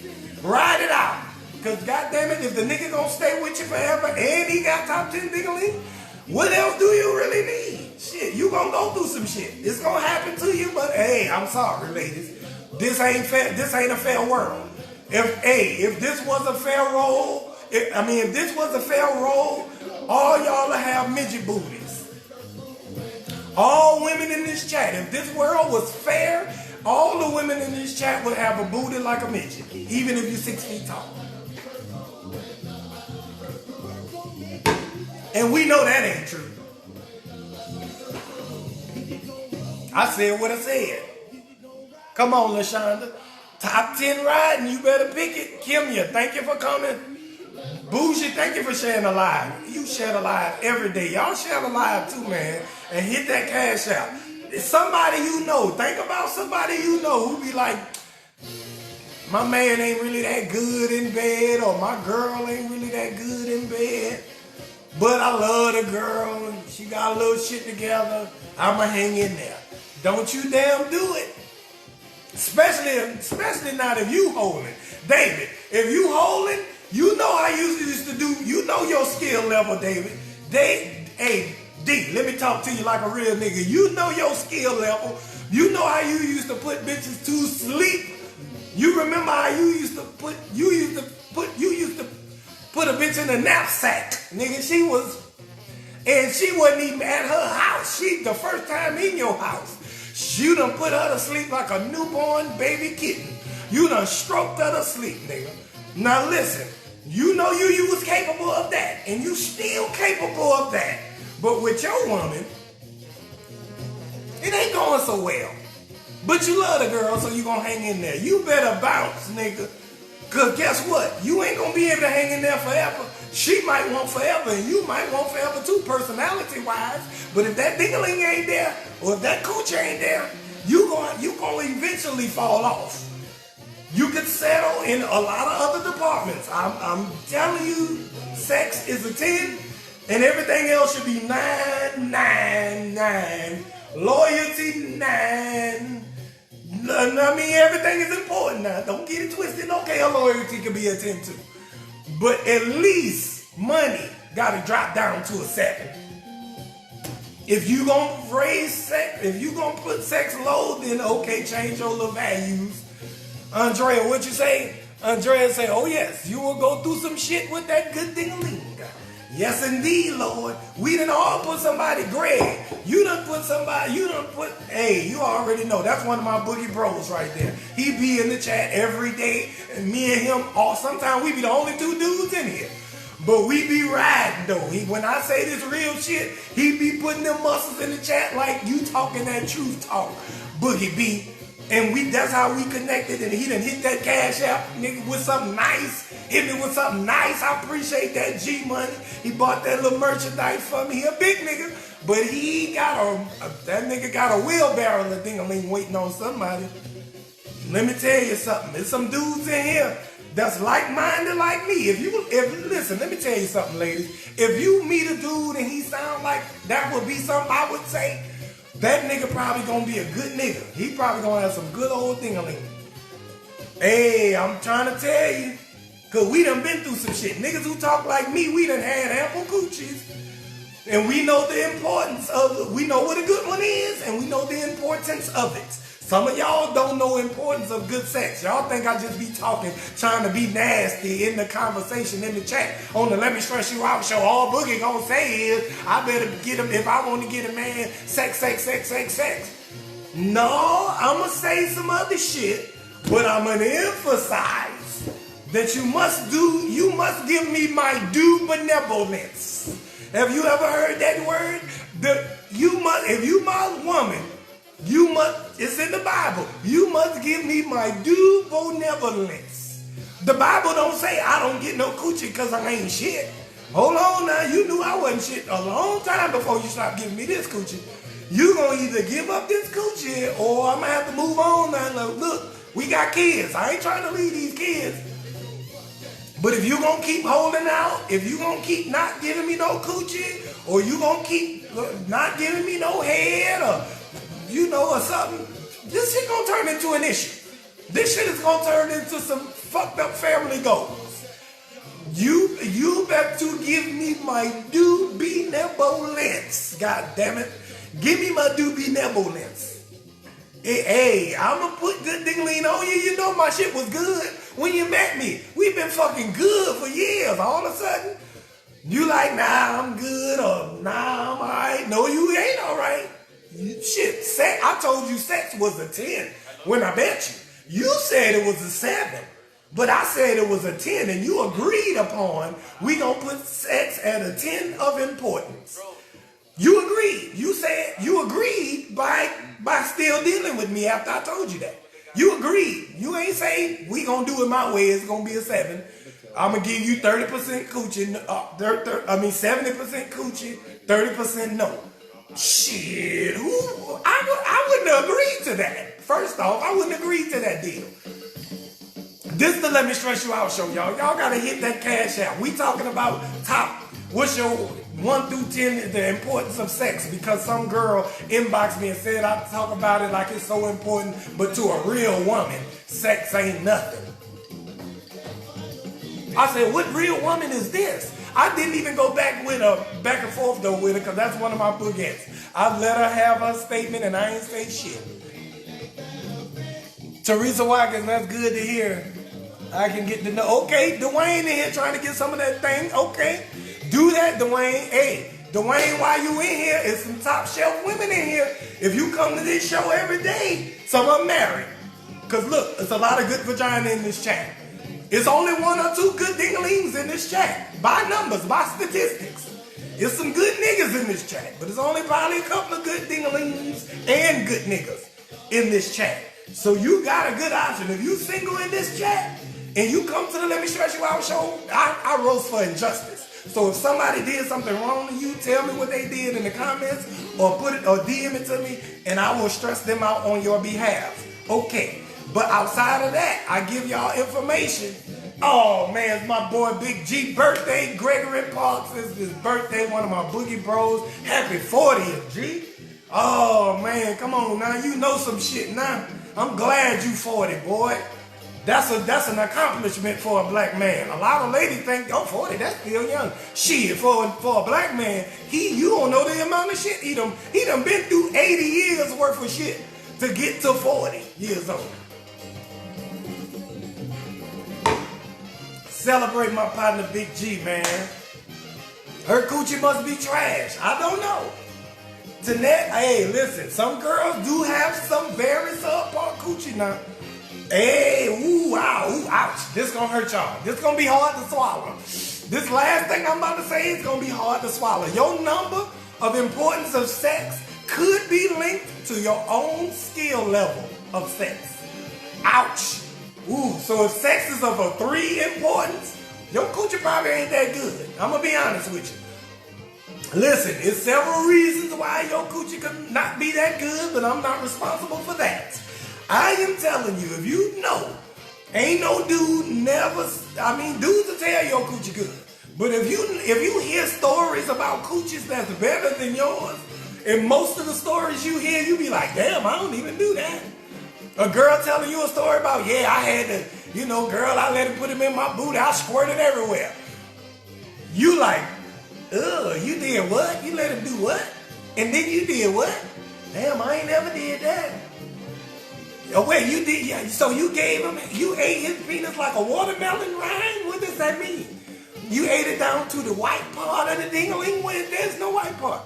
Ride it out. Because goddamn it, if the nigga gonna stay with you forever and he got top 10 ding-a-ling, what else do you really need? Shit, you gonna go through some shit. It's gonna happen to you, but hey, I'm sorry, ladies. This ain't fair. This ain't a fair world. If this was a fair role, if this was a fair role, all y'all will have midget booties. All women in this chat, if this world was fair, all the women in this chat would have a booty like a midget, even if you're 6 feet tall. And we know that ain't true. I said what I said. Come on, LaShonda. Top 10 riding, you better pick it. Kimya, thank you for coming. Bougie, thank you for sharing a live. You share a live every day. Y'all share a live too, man. And hit that cash out. It's somebody you know. Think about somebody you know who be like, my man ain't really that good in bed, or my girl ain't really that good in bed, but I love the girl and she got a little shit together. I'ma hang in there. Don't you damn do it. Especially not if you holding. David, if you holding, you know how you used to do, you know your skill level, David. Hey, D, let me talk to you like a real nigga. You know your skill level. You know how you used to put bitches to sleep. You remember how you used to put a bitch in a knapsack. Nigga, she wasn't even at her house. She the first time in your house. You done put her to sleep like a newborn baby kitten. You done stroked her to sleep, nigga. Now listen, you know you was capable of that, and you still capable of that. But with your woman, it ain't going so well. But you love the girl, so you gonna hang in there. You better bounce, nigga. Cause guess what? You ain't gonna be able to hang in there forever. She might want forever, and you might want forever too, personality-wise. But if that ding-a-ling ain't there, or if that coochie ain't there, you gonna eventually fall off. You could settle in a lot of other departments. I'm telling you, sex is a 10, and everything else should be 9, 9, 9. Loyalty, 9. I mean, everything is important now. Don't get it twisted. Okay, a loyalty could be a 10 too. But at least money gotta drop down to a 7. If you gonna raise sex, if you gonna put sex low, then okay, change your little values. Andrea, what you say? Andrea say, oh yes, you will go through some shit with that good ding-a-ling. Yes, indeed, Lord. We done all put somebody, Greg. You done put, hey, you already know. That's one of my Boogie bros right there. He be in the chat every day, and me and him, sometimes we be the only 2 dudes in here. But we be riding, though. When I say this real shit, he be putting them muscles in the chat like you talking that truth talk. Boogie B. And that's how we connected, and he done hit that cash out, nigga, with something nice. Hit me with something nice. I appreciate that G money. He bought that little merchandise for me. He a big nigga, but that nigga got a wheelbarrow of ding-a-ling waiting on somebody. Let me tell you something. There's some dudes in here that's like-minded like me. Listen, let me tell you something, ladies. If you meet a dude and he sound like that would be something I would say, that nigga probably gonna be a good nigga. He probably gonna have some good old ding-a-ling. Hey, I'm trying to tell you. Cause we done been through some shit. Niggas who talk like me, we done had ample coochies. And we know the importance of it. We know what a good one is, and we know the importance of it. Some of y'all don't know the importance of good sex. Y'all think I just be talking, trying to be nasty in the conversation, in the chat. On the Let Me Stress You Out show, all Boogie gonna say is, I better get him, if I want to get a man, sex, sex, sex, sex, sex. No, I'ma say some other shit, but I'm gonna emphasize that you must give me my due benevolence. Have you ever heard that word? If you my woman, it's in the Bible. You must give me my due benevolence. The Bible don't say I don't get no coochie because I ain't shit. Hold on now, you knew I wasn't shit a long time before you stopped giving me this coochie. You gonna either give up this coochie or I'm gonna have to move on now. Look, we got kids. I ain't trying to leave these kids. But if you gonna keep holding out, if you gonna keep not giving me no coochie, or you gonna keep not giving me no head, or or something, this shit gonna turn into an issue. This shit is gonna turn into some fucked up family goals. You better to give me my due benevolence. God damn it. Give me my due benevolence. Hey, I'ma put good ding-ling on you. You know my shit was good when you met me. We've been fucking good for years. All of a sudden, you like, nah, I'm good, or nah, I'm alright. No, you ain't alright. Shit, I told you sex was a 10 when I met you. You said it was a 7. But I said it was a 10, and you agreed upon we gonna put sex at a 10 of importance. You agreed. You said you agreed by still dealing with me after I told you that. You agreed. You ain't saying we gonna do it my way. It's gonna be a 7. I'm gonna give you 30% coochie. 70% coochie, 30% no. Shit, I wouldn't agree to that. First off, I wouldn't agree to that deal. This is the Let Me Stress You Out show, y'all. Y'all gotta hit that cash out. We talking about what's your 1 through 10, the importance of sex, because some girl inboxed me and said I talk about it like it's so important, but to a real woman, sex ain't nothing. I said, what real woman is this? I didn't even go back and forth though with her, because that's one of my boogiettes. I let her have her statement and I ain't say shit. Teresa Watkins, that's good to hear. I can get to know. Okay, Dwayne in here trying to get some of that thing. Okay, do that, Dwayne. Hey, Dwayne, while you in here, is some top shelf women in here. If you come to this show every day, some of them married. Because look, it's a lot of good vagina in this chat. It's only 1 or 2 good dinglings in this chat. By numbers, by statistics. It's some good niggas in this chat. But it's only probably a couple of good dinglings and good niggas in this chat. So you got a good option. If you single in this chat, and you come to the Let Me Stress You Out show, I roast for injustice. So if somebody did something wrong to you, tell me what they did in the comments, or DM it to me, and I will stress them out on your behalf. Okay. But outside of that, I give y'all information. Oh man, it's my boy Big G birthday. Gregory Parks is his birthday, one of my Boogie bros. Happy 40th, G. Oh man, come on now, you know some shit now. I'm glad you 40, boy. That's an accomplishment for a black man. A lot of ladies think, oh, 40, that's still young. Shit, for a black man, you don't know the amount of shit he done been through 80 years worth of shit to get to 40 years old. Celebrate my partner Big G, man. Her coochie must be trash. I don't know. Tonight, hey, listen, some girls do have some very subpar coochie now. Hey, ooh, wow, ooh, ouch. This gonna hurt y'all. This gonna be hard to swallow. This last thing I'm about to say is gonna be hard to swallow. Your number of importance of sex could be linked to your own skill level of sex. Ouch. Ooh, so if sex is of a 3 importance, your coochie probably ain't that good. I'm gonna be honest with you. Listen, it's several reasons why your coochie could not be that good, but I'm not responsible for that. I am telling you, if you know, ain't no dude dudes will tell your coochie good. But if you hear stories about coochies that's better than yours, and most of the stories you hear, you be like, damn, I don't even do that. A girl telling you a story about, yeah, I had to, girl, I let him put him in my booty, I squirted everywhere. You like, ugh, you did what? You let him do what? And then you did what? Damn, I ain't never did that. Oh wait, you did, yeah, so you ate his penis like a watermelon rind? What does that mean? You ate it down to the white part of the ding-a-ling when there's no white part.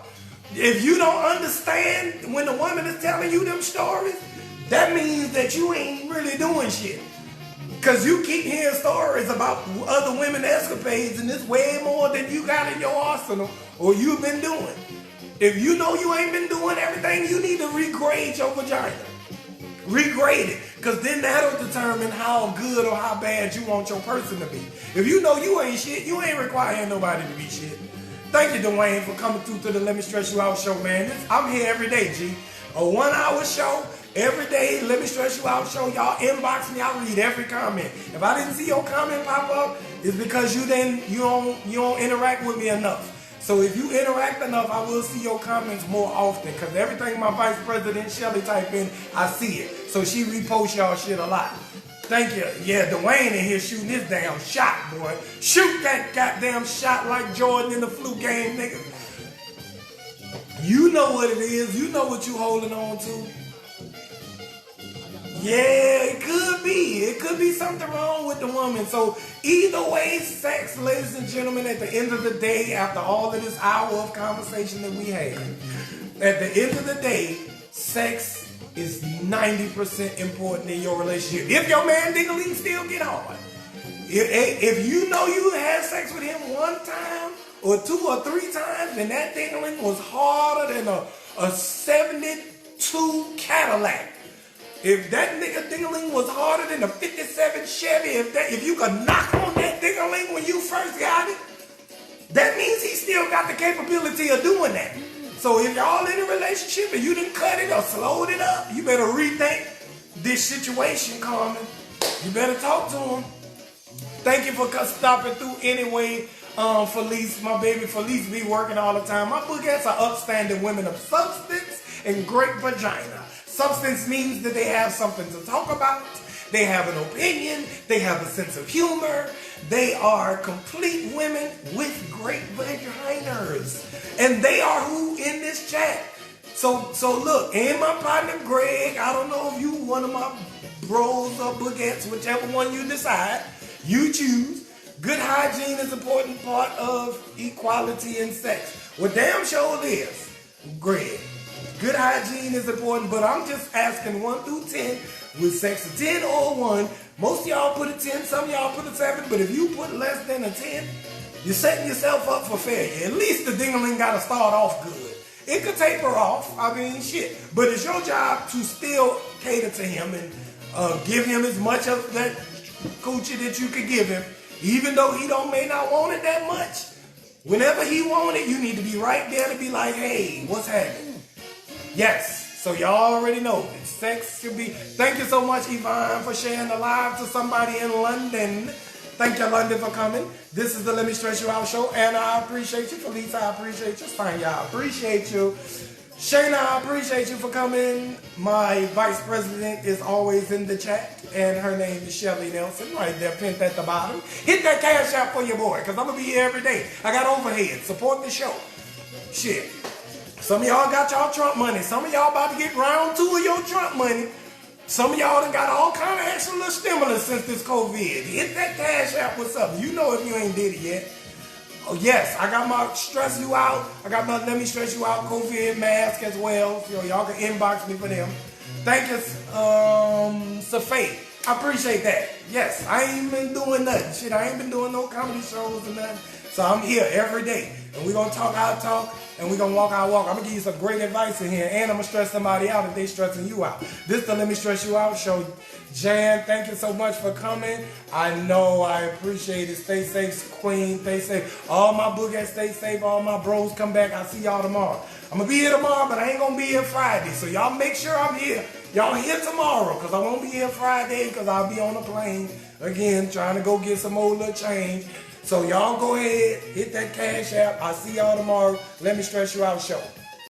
If you don't understand when the woman is telling you them stories, that means that you ain't really doing shit. Because you keep hearing stories about other women escapades, and it's way more than you got in your arsenal or you've been doing. If you know you ain't been doing everything, you need to regrade your vagina. Regrade it, because then that'll determine how good or how bad you want your person to be. If you know you ain't shit, you ain't requiring nobody to be shit. Thank you, Dwayne, for coming through to the Let Me Stress You Out show, man. I'm here every day, G. A 1 hour show, every day, Let Me Stress You Out show. Y'all inbox me, I'll read every comment. If I didn't see your comment pop up, it's because you don't interact with me enough. So if you interact enough, I will see your comments more often. Because everything my Vice President Shelly type in, I see it. So she reposts y'all shit a lot. Thank you. Yeah, Dwayne in here shooting his damn shot, boy. Shoot that goddamn shot like Jordan in the flu game, nigga. You know what it is. You know what you holding on to. Yeah, it could be. It could be something wrong with the woman. So either way, sex, ladies and gentlemen, at the end of the day, after all of this hour of conversation that we had, at the end of the day, sex is 90% important in your relationship. If your man ding-a-ling still get hard. If you know you had sex with him 1 time or 2 or 3 times and that ding-a-ling was harder than a 72 Cadillac. If that nigga ding-a-ling was harder than a 57 Chevy, if you could knock on that ding-a-ling when you first got it, that means he still got the capability of doing that. So if y'all in a relationship and you didn't cut it or slowed it up, you better rethink this situation, Carmen. You better talk to him. Thank you for stopping through anyway. Felice, my baby Felice be working all the time. My boogettes are upstanding women of substance and great vagina. Substance means that they have something to talk about. They have an opinion. They have a sense of humor. They are complete women with great vaginas. And they are who in this chat. So look, and my partner Greg, I don't know if you one of my bros or boogettes, whichever one you decide, you choose. Good hygiene is an important part of equality in sex. Well, damn sure it is, Greg. Good hygiene is important, but I'm just asking 1 through 10. With sex a 10 or a 1, most of y'all put a 10, some of y'all put a 7, but if you put less than a 10, you're setting yourself up for failure. At least the ding-a-ling got to start off good. It could taper off, I mean, shit. But it's your job to still cater to him and give him as much of that coochie that you could give him, even though he may not want it that much. Whenever he want it, you need to be right there to be like, hey, what's happening? Yes. So y'all already know that sex should be. Thank you so much, Yvonne, for sharing the live to somebody in London. Thank you, London, for coming. This is the Let Me Stress You Out show, and I appreciate you. Felice, I appreciate you. Sonya, I appreciate you. Shayna, I appreciate you for coming. My vice president is always in the chat, and her name is Shelly Nelson, right there, pinned at the bottom. Hit that cash out for your boy, because I'm going to be here every day. I got overhead. Support the show. Shit. Some of y'all got y'all Trump money. Some of y'all about to get round 2 of your Trump money. Some of y'all done got all kind of extra little stimulus since this COVID. Hit that cash out. What's up? You know if you ain't did it yet. Oh yes, I got my Stress You Out. I got my Let Me Stress You Out COVID mask as well. So y'all can inbox me for them. Thank you, Safay. I appreciate that. Yes, I ain't been doing nothing. Shit, I ain't been doing no comedy shows or nothing. So I'm here every day. And we're going to talk our talk. And we're going to walk our walk. I'm going to give you some great advice in here. And I'm going to stress somebody out if they stressing you out. This is the Let Me Stress You Out show. Jan, thank you so much for coming. I know, I appreciate it. Stay safe, Queen. Stay safe. All my boogers, stay safe. All my bros, come back. I'll see y'all tomorrow. I'm going to be here tomorrow, but I ain't going to be here Friday. So y'all make sure I'm here. Y'all here tomorrow, because I won't be here Friday, because I'll be on a plane again trying to go get some more little change. So y'all go ahead, hit that cash app. I'll see y'all tomorrow. Let Me Stress You Out show.